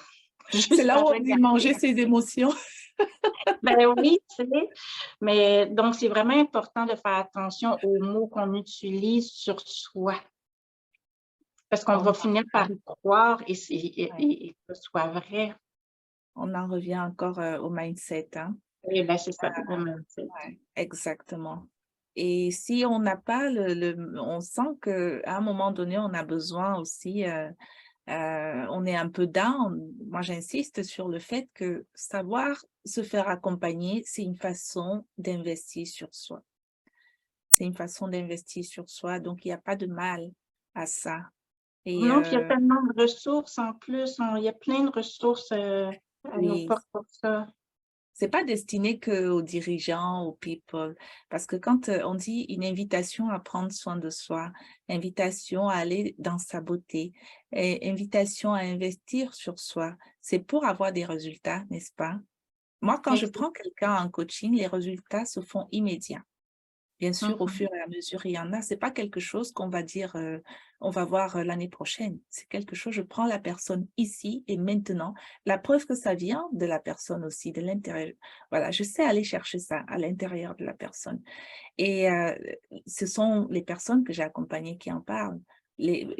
C'est juste là à où on dit manger regarder. ses émotions. Ben oui, tu sais, mais donc c'est vraiment important de faire attention aux mots qu'on utilise sur soi. Parce qu'on On, va finir par y croire ouais. et que ce soit vrai. On en revient encore au mindset, hein? Et ben, c'est ça, le mindset. Ouais, exactement. Et si on n'a pas on sent qu'à un moment donné, on a besoin aussi, on est un peu down. Moi, j'insiste sur le fait que savoir se faire accompagner, c'est une façon d'investir sur soi. C'est une façon d'investir sur soi, donc il n'y a pas de mal à ça. Et Non, puis il y a tellement de ressources en plus. Il y a plein de ressources à nos oui, portes pour ça. c'est pas destiné qu'aux dirigeants, aux people, parce que quand on dit une invitation à prendre soin de soi, invitation à aller dans sa beauté, et invitation à investir sur soi, c'est pour avoir des résultats, n'est-ce pas? Moi, quand je Exact. prends quelqu'un en coaching, les résultats se font immédiats. Bien sûr, au Mhm. fur et à mesure, il y en a. C'est pas quelque chose qu'on va dire, on va voir l'année prochaine. C'est quelque chose, je prends la personne ici et maintenant. La preuve que ça vient de la personne aussi, de l'intérieur. Voilà, je sais aller chercher ça à l'intérieur de la personne. Et ce sont les personnes que j'ai accompagnées qui en parlent.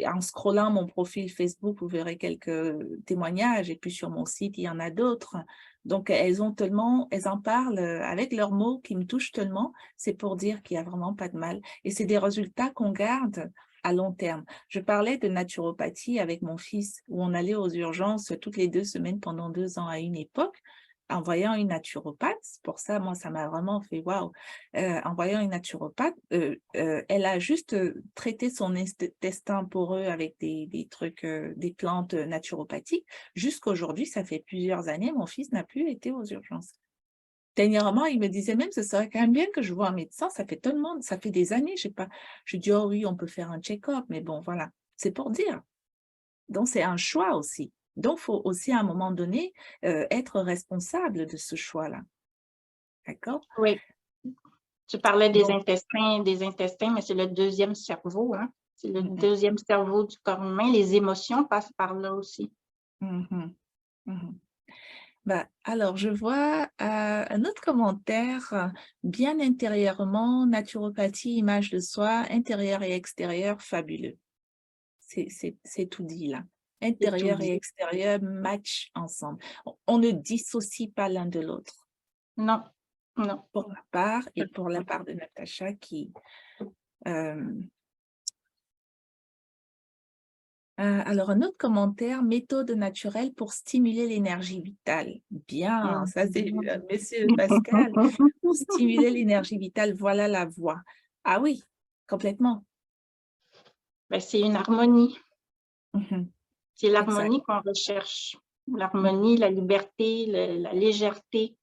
En scrollant mon profil Facebook, vous verrez quelques témoignages et puis sur mon site, il y en a d'autres. Donc, elles en parlent avec leurs mots qui me touchent tellement, c'est pour dire qu'il n'y a vraiment pas de mal. Et c'est des résultats qu'on garde à long terme. Je parlais de naturopathie avec mon fils, où on allait aux urgences toutes les 2 semaines pendant 2 ans à une époque, en voyant une naturopathe. Pour ça, moi, ça m'a vraiment fait waouh. En voyant une naturopathe, elle a juste traité son intestin poreux avec des trucs, des plantes naturopathiques. Jusqu'aujourd'hui, ça fait plusieurs années, mon fils n'a plus été aux urgences. Dernièrement, il me disait même, ce serait quand même bien que je vois un médecin, ça fait tellement, ça fait des années, je sais pas. Je dis, oh oui, on peut faire un check-up, mais bon, voilà, c'est pour dire. Donc, c'est un choix aussi. Donc, il faut aussi, à un moment donné, être responsable de ce choix-là. D'accord? Oui. Tu parlais Donc, des intestins, mais c'est le deuxième cerveau, hein? C'est le mhm, deuxième cerveau du corps humain. Les émotions passent par là aussi. mhm, mhm. Bah, alors, je vois un autre commentaire, bien intérieurement, naturopathie, image de soi, intérieur et extérieur, fabuleux. C'est tout dit là. C'est tout Intérieur et dit. extérieur matchent ensemble. On ne dissocie pas l'un de l'autre. Non, non. Pour ma part et pour la part de Natacha qui... euh, alors, un autre commentaire, méthode naturelle pour stimuler l'énergie vitale. Bien, Mhm. ça c'est Monsieur Pascal. Pour stimuler l'énergie vitale, voilà la voie. Ah oui, complètement. Ben, c'est une harmonie. Mhm, C'est exact. l'harmonie qu'on recherche. Mhm, L'harmonie, la liberté, la légèreté,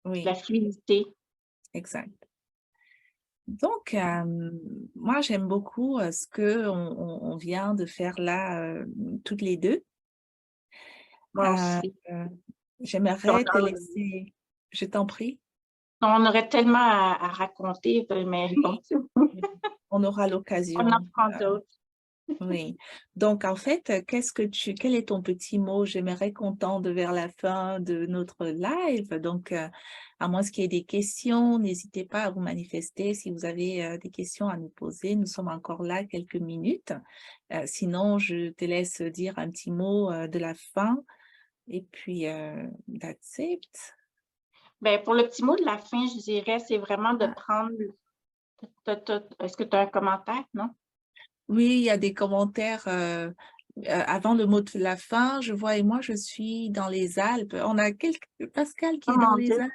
la oui, fluidité. exact. Donc, moi, j'aime beaucoup ce que on vient de faire là, toutes les deux. Moi Euh, aussi. euh, On, J'aimerais te laisser, je t'en prie. on aurait tellement à raconter, mais bon, On aura on en l'occasion. prend d'autres. Oui. Donc, en fait, quel est ton petit mot? J'aimerais qu'on tende vers la fin de notre live. Donc, à moins qu'il y ait des questions, n'hésitez pas à vous manifester si vous avez des questions à nous poser. Nous sommes encore là quelques minutes. Sinon, je te laisse dire un petit mot de la fin. Et puis, that's it. Ben, pour le petit mot de la fin, je dirais, c'est vraiment de Ah, prendre. Est-ce que tu as un commentaire, non? oui, il y a des commentaires. Avant le mot de la fin, je vois, et moi, je suis dans les Alpes. On a Pascal qui Oh est dans mon les Dieu. Alpes.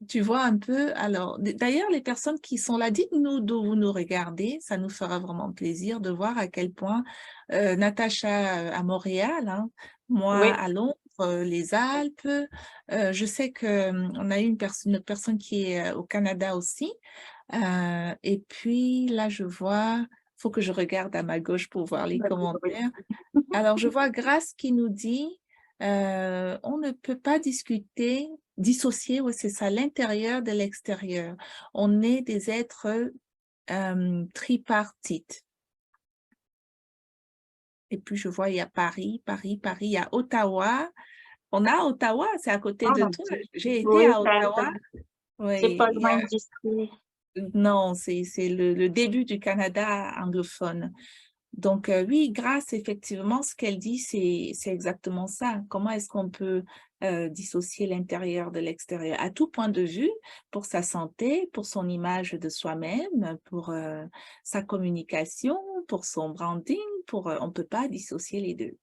Tu vois un peu. Alors, d'ailleurs, les personnes qui sont là, dites-nous d'où vous nous regardez. Ça nous fera vraiment plaisir de voir à quel point Natacha à Montréal, hein, moi Oui. à Londres, les Alpes. Je sais que on a eu une personne qui est au Canada aussi. Et puis là, je vois, faut que je regarde à ma gauche pour voir les Oui. commentaires. Alors, je vois Grace qui nous dit, on ne peut pas dissocier, oui, c'est ça, l'intérieur de l'extérieur. On est des êtres tripartites. Et puis, je vois, il y a Paris, il y a Ottawa. On a Ottawa, c'est à côté Oh de mon toi. Dieu. J'ai été Oui, à Ottawa. c'est Oui, pas loin d'ici. non, c'est le début du Canada anglophone. Donc, oui, grâce, effectivement, ce qu'elle dit, c'est exactement ça. Comment est-ce qu'on peut dissocier l'intérieur de l'extérieur à tout point de vue pour sa santé, pour son image de soi-même, pour sa communication, pour son branding, on ne peut pas dissocier les deux.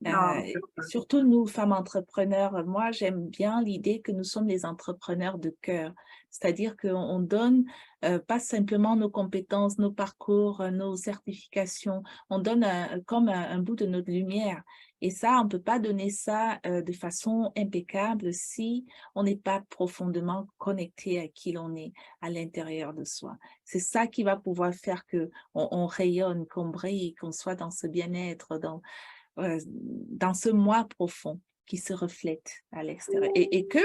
Non, Et surtout nous, femmes entrepreneurs, moi j'aime bien l'idée que nous sommes des entrepreneurs de cœur, c'est-à-dire qu'on donne pas simplement nos compétences, nos parcours, nos certifications, on donne comme un bout de notre lumière. Et ça, on ne peut pas donner ça de façon impeccable si on n'est pas profondément connecté à qui l'on est à l'intérieur de soi. C'est ça qui va pouvoir faire que on rayonne, qu'on brille, qu'on soit dans ce bien-être, dans ce moi profond qui se reflète à l'extérieur. Et que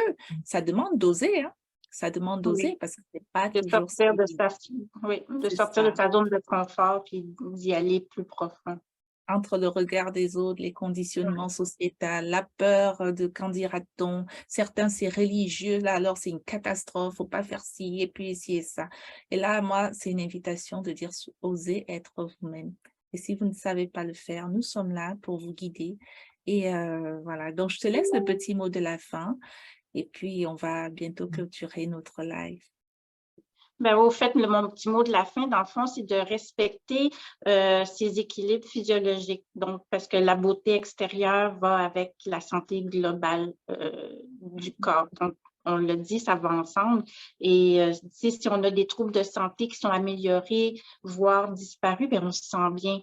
ça demande d'oser, hein? Ça demande oui. d'oser parce que c'est pas De toujours sortir de si sa, oui, de c'est sortir de ça. sa zone de confort puis d'y aller plus profond. Entre le regard des autres, les conditionnements sociétals, la peur de qu'en dira-t-on, certains c'est religieux, là alors c'est une catastrophe, faut pas faire ci et puis ci et ça. Et là, moi, c'est une invitation de dire osez être vous-même. Et si vous ne savez pas le faire, nous sommes là pour vous guider. Et voilà, donc je te laisse le petit mot de la fin et puis on va bientôt clôturer notre live. Ben, au fait, mon petit mot de la fin, dans le fond, c'est de respecter ses équilibres physiologiques. Donc, parce que la beauté extérieure va avec la santé globale du corps. Donc, on le dit, ça va ensemble. Et si on a des troubles de santé qui sont améliorés, voire disparus, ben, on se sent bien.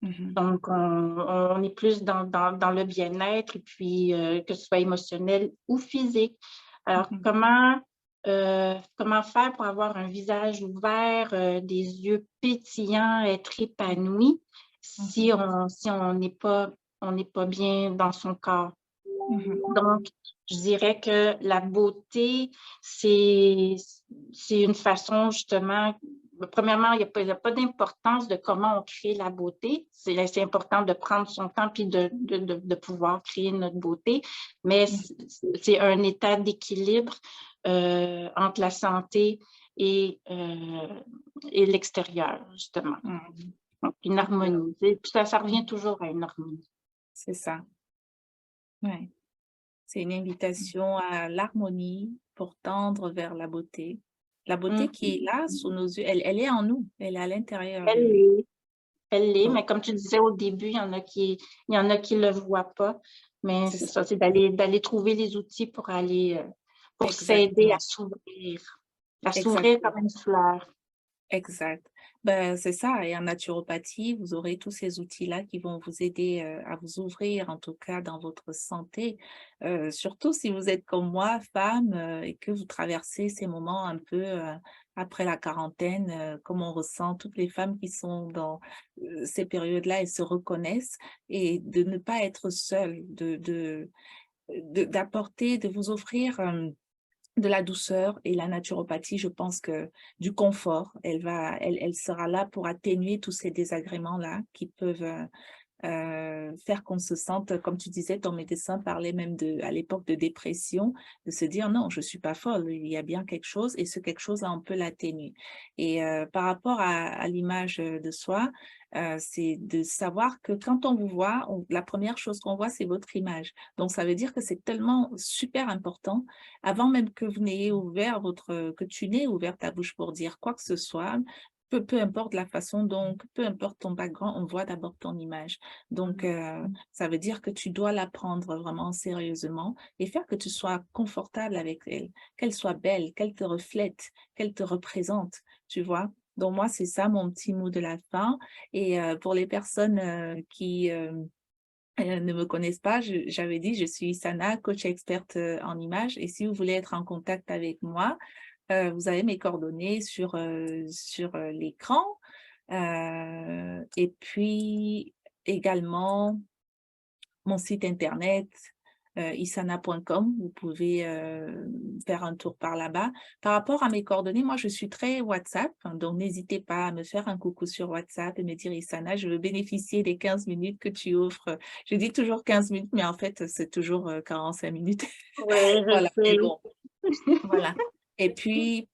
Mhm, Donc, on est plus dans le bien-être, et puis que ce soit émotionnel ou physique. Alors, mhm, comment faire pour avoir un visage ouvert, des yeux pétillants, être épanoui mhm. si on n'est pas bien dans son corps? Donc, je dirais que la beauté, c'est une façon justement, premièrement, il y a pas d'importance de comment on crée la beauté. C'est important de prendre son temps puis de pouvoir créer notre beauté, mais c'est un état d'équilibre entre la santé et l'extérieur, justement. Donc, une harmonie. Puis ça revient toujours à une harmonie. C'est ça. Ouais. C'est une invitation à l'harmonie pour tendre vers la beauté. La beauté qui est là sous nos yeux, elle est en nous, elle est à l'intérieur de Elle nous. l'est, elle l'est, Donc, mais comme tu disais au début, il y en a qui le voient pas, mais c'est c'est ça. ça, c'est d'aller trouver les outils pour aller, pour s'aider Exactement. à s'ouvrir Exactement. comme une fleur. Exact. Ben, c'est ça. Et en naturopathie, vous aurez tous ces outils-là qui vont vous aider à vous ouvrir, en tout cas dans votre santé. Surtout si vous êtes comme moi, femme, et que vous traversez ces moments un peu après la quarantaine, comme on ressent toutes les femmes qui sont dans ces périodes-là, elles se reconnaissent et de ne pas être seule, d'apporter, de vous offrir de la douceur. Et la naturopathie, je pense que du confort, elle sera là pour atténuer tous ces désagréments-là qui peuvent faire qu'on se sente, comme tu disais, ton médecin parlait même à l'époque de dépression, de se dire non, je suis pas folle, il y a bien quelque chose et ce quelque chose-là, on peut l'atténuer. Et par rapport à l'image de soi, c'est de savoir que quand on vous voit, la première chose qu'on voit, c'est votre image. Donc, ça veut dire que c'est tellement super important, avant même que vous n'ayez ouvert que tu n'aies ouvert ta bouche pour dire quoi que ce soit, peu importe la façon, donc peu importe ton background, on voit d'abord ton image. Donc, ça veut dire que tu dois la prendre vraiment sérieusement et faire que tu sois confortable avec elle, qu'elle soit belle, qu'elle te reflète, qu'elle te représente, tu vois. Donc, moi, c'est ça mon petit mot de la fin. Et pour les personnes qui ne me connaissent pas, j'avais dit, je suis Sana, coach experte en images. Et si vous voulez être en contact avec moi, vous avez mes coordonnées sur l'écran. Et puis également mon site internet, isana.com. Vous pouvez faire un tour par là-bas. Par rapport à mes coordonnées, moi, je suis très WhatsApp, hein, donc n'hésitez pas à me faire un coucou sur WhatsApp et me dire, Isana, je veux bénéficier des 15 minutes que tu offres. Je dis toujours 15 minutes, mais en fait, c'est toujours 45 minutes. Oui, je Voilà, mais sais. bon, voilà. Et puis,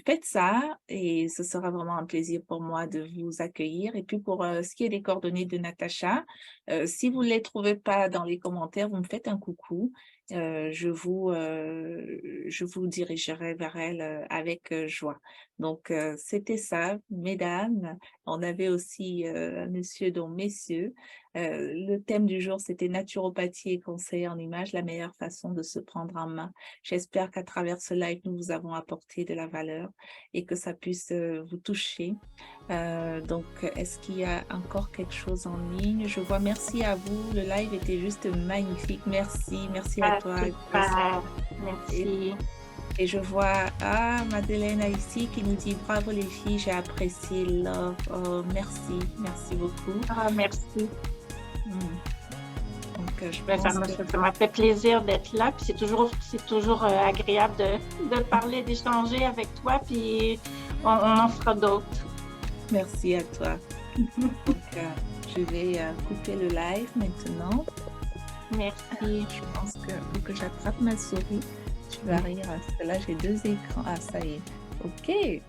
faites ça et ce sera vraiment un plaisir pour moi de vous accueillir. Et puis, pour ce qui est des coordonnées de Natacha, si vous ne les trouvez pas dans les commentaires, vous me faites un coucou. Je vous dirigerai vers elle avec joie. Donc, c'était ça, mesdames. On avait aussi un monsieur, donc messieurs. Le thème du jour, c'était naturopathie et conseil en images, la meilleure façon de se prendre en main. J'espère qu'à travers ce live, nous vous avons apporté de la valeur et que ça puisse vous toucher. Donc, est-ce qu'il y a encore quelque chose en ligne? Je vois, merci à vous. Le live était juste magnifique. Merci, merci à toi. Super. Et, Merci. et je vois, Madeleine ici qui nous dit bravo les filles, j'ai apprécié love. Oh, merci, merci beaucoup. Merci. Donc, je Ben, pense que ça m'a fait plaisir d'être là. Puis c'est toujours agréable de parler, d'échanger avec toi. Puis on en fera d'autres. merci à toi. Donc, je vais couper le live maintenant. Merci. Je pense que faut que j'attrape ma souris. Tu vas rire, parce que là, j'ai deux écrans. Ah, ça y est. OK.